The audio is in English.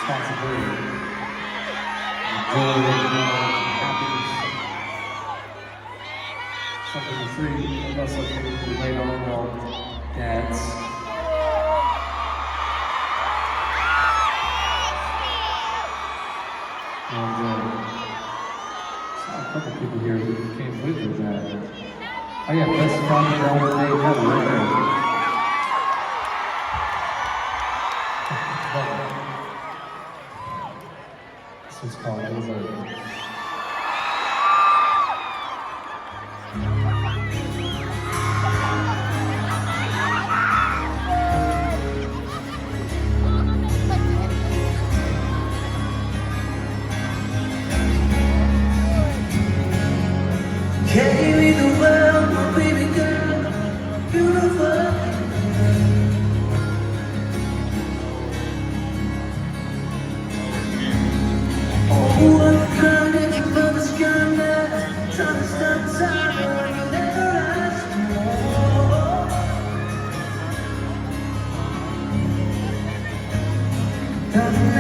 responsibility, joy, happiness. Something the three of us up here who laid on well, dads. And saw a couple people here who came with their dad. Oh yeah, best father daughter day ever, right there. This is called Over. Gave me the world, my baby girl, beautiful. Oh, what a crowd is above the sky now. Trying to stop time when you never asked more. Doesn't